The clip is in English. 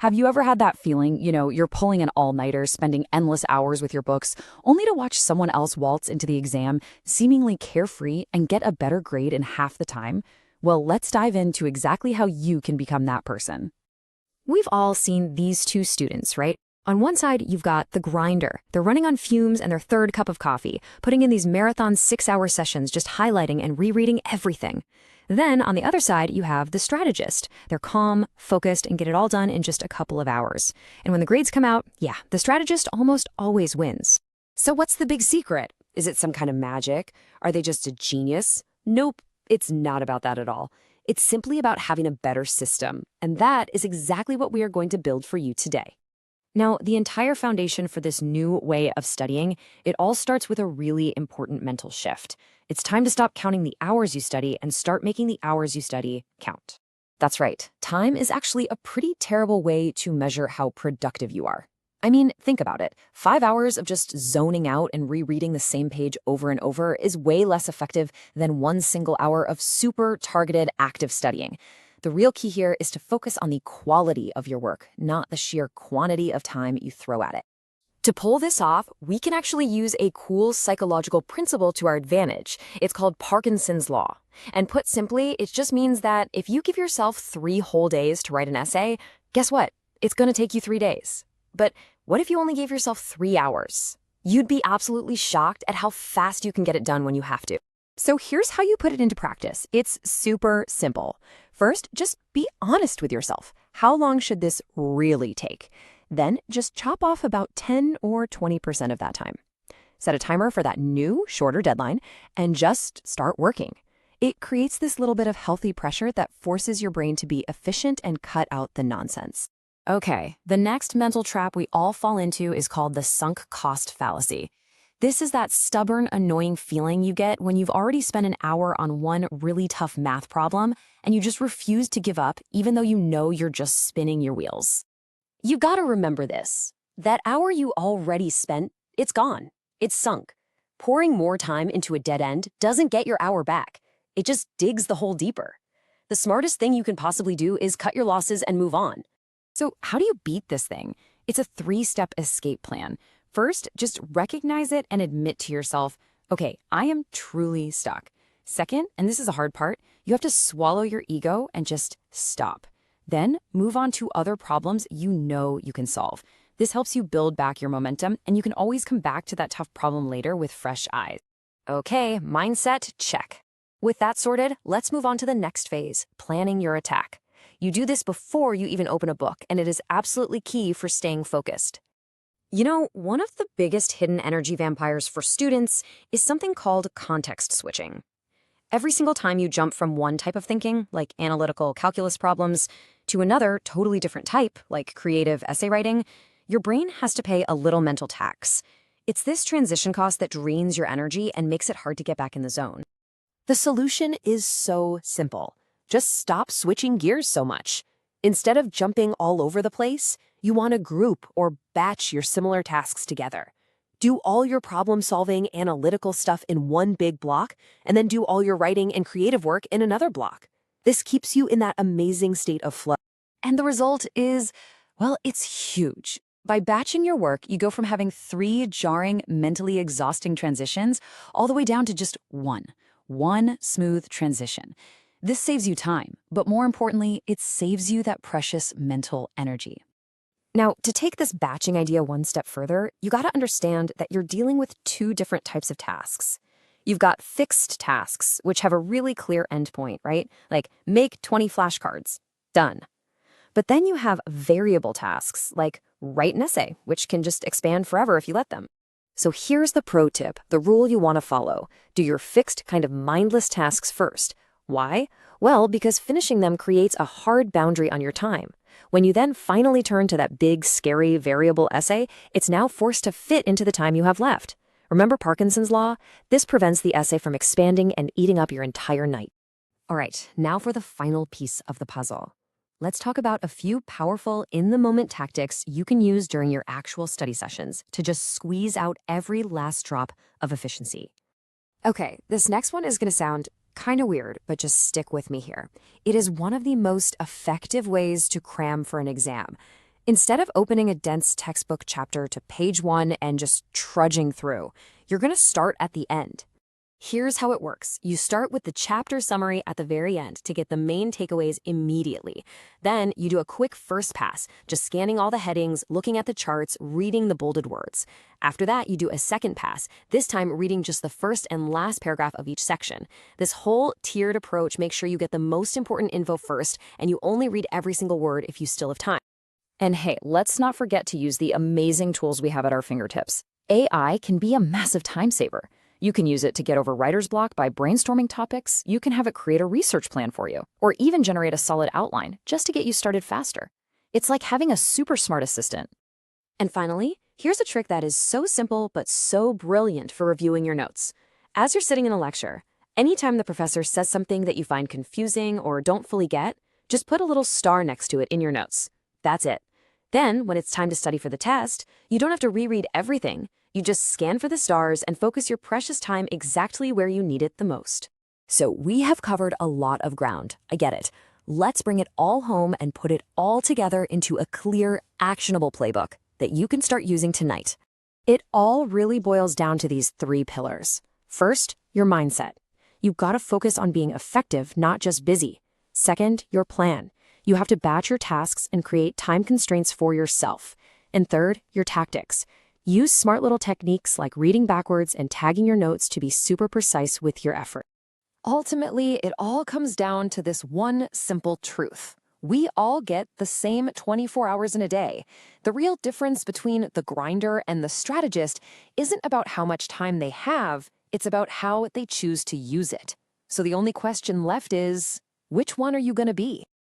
Have you ever had that feeling, you're pulling an all-nighter, spending endless hours with your books, only to watch someone else waltz into the exam, seemingly carefree, and get a better grade in half the time? Well, let's dive into exactly how you can become that person. We've all seen these two students, right? On one side, you've got the grinder. They're running on fumes and their third cup of coffee, putting in these marathon 6-hour sessions just highlighting and rereading everything. Then, on the other side, you have the strategist. They're calm, focused, and get it all done in just a couple of hours. And when the grades come out, yeah, the strategist almost always wins. So what's the big secret? Is it some kind of magic? Are they just a genius? Nope, it's not about that at all. It's simply about having a better system. And that is exactly what we are going to build for you today. Now, the entire foundation for this new way of studying, it all starts with a really important mental shift. It's time to stop counting the hours you study and start making the hours you study count. That's right. Time is actually a pretty terrible way to measure how productive you are. I mean, think about it. 5 hours of just zoning out and rereading the same page over and over is way less effective than 1 single hour of super targeted active studying. The real key here is to focus on the quality of your work, not the sheer quantity of time you throw at it. To pull this off, we can actually use a cool psychological principle to our advantage. It's called Parkinson's Law. And put simply, it just means that if you give yourself 3 whole days to write an essay, guess what? It's going to take you 3 days. But what if you only gave yourself 3 hours? You'd be absolutely shocked at how fast you can get it done when you have to. So here's how you put it into practice. It's super simple. First, just be honest with yourself. How long should this really take? Then just chop off about 10 or 20% of that time. Set a timer for that new, shorter deadline and just start working. It creates this little bit of healthy pressure that forces your brain to be efficient and cut out the nonsense. Okay, the next mental trap we all fall into is called the sunk cost fallacy. This is that stubborn, annoying feeling you get when you've already spent an hour on one really tough math problem and you just refuse to give up even though you know you're just spinning your wheels. You gotta remember this. That hour you already spent, it's gone. It's sunk. Pouring more time into a dead end doesn't get your hour back. It just digs the hole deeper. The smartest thing you can possibly do is cut your losses and move on. So how do you beat this thing? It's a 3-step escape plan. First, just recognize it and admit to yourself, okay, I am truly stuck. Second, and this is a hard part, you have to swallow your ego and just stop. Then move on to other problems you know you can solve. This helps you build back your momentum, and you can always come back to that tough problem later with fresh eyes. Okay, mindset, check. With that sorted, let's move on to the next phase, planning your attack. You do this before you even open a book, and it is absolutely key for staying focused. You know, one of the biggest hidden energy vampires for students is something called context switching. Every single time you jump from one type of thinking, like analytical calculus problems, to another totally different type, like creative essay writing, your brain has to pay a little mental tax. It's this transition cost that drains your energy and makes it hard to get back in the zone. The solution is so simple. Just stop switching gears so much. Instead of jumping all over the place, you want to group or batch your similar tasks together. Do all your problem-solving, analytical stuff in one big block, and then do all your writing and creative work in another block. This keeps you in that amazing state of flow. And the result is, well, it's huge. By batching your work, you go from having 3 jarring, mentally exhausting transitions all the way down to just one smooth transition. This saves you time, but more importantly, it saves you that precious mental energy. Now, to take this batching idea one step further, you gotta understand that you're dealing with 2 different types of tasks. You've got fixed tasks, which have a really clear endpoint, right? Like, make 20 flashcards. Done. But then you have variable tasks, like write an essay, which can just expand forever if you let them. So here's the pro tip, the rule you want to follow. Do your fixed kind of mindless tasks first. Why? Well, because finishing them creates a hard boundary on your time. When you then finally turn to that big, scary, variable essay, it's now forced to fit into the time you have left. Remember Parkinson's Law? This prevents the essay from expanding and eating up your entire night. All right, now for the final piece of the puzzle. Let's talk about a few powerful, in-the-moment tactics you can use during your actual study sessions to just squeeze out every last drop of efficiency. Okay, this next one is going to sound kind of weird, but just stick with me here. It is one of the most effective ways to cram for an exam. Instead of opening a dense textbook chapter to page 1 and just trudging through, you're going to start at the end. Here's how it works. You start with the chapter summary at the very end to get the main takeaways immediately. Then you do a quick first pass, just scanning all the headings, looking at the charts, reading the bolded words. After that, you do a second pass, this time reading just the first and last paragraph of each section. This whole tiered approach makes sure you get the most important info first, and you only read every single word if you still have time. And hey, let's not forget to use the amazing tools we have at our fingertips. AI can be a massive time saver. You can use it to get over writer's block by brainstorming topics. You can have it create a research plan for you, or even generate a solid outline just to get you started faster. It's like having a super smart assistant. And finally, here's a trick that is so simple but so brilliant for reviewing your notes. As you're sitting in a lecture, anytime the professor says something that you find confusing or don't fully get, just put a little star next to it in your notes. That's it. Then, when it's time to study for the test, you don't have to reread everything. You just scan for the stars and focus your precious time exactly where you need it the most. So we have covered a lot of ground. I get it. Let's bring it all home and put it all together into a clear, actionable playbook that you can start using tonight. It all really boils down to these 3 pillars. First, your mindset. You've got to focus on being effective, not just busy. Second, your plan. You have to batch your tasks and create time constraints for yourself. And third, your tactics. Use smart little techniques like reading backwards and tagging your notes to be super precise with your effort. Ultimately, it all comes down to this one simple truth. We all get the same 24 hours in a day. The real difference between the grinder and the strategist isn't about how much time they have, it's about how they choose to use it. So the only question left is, which one are you going to be?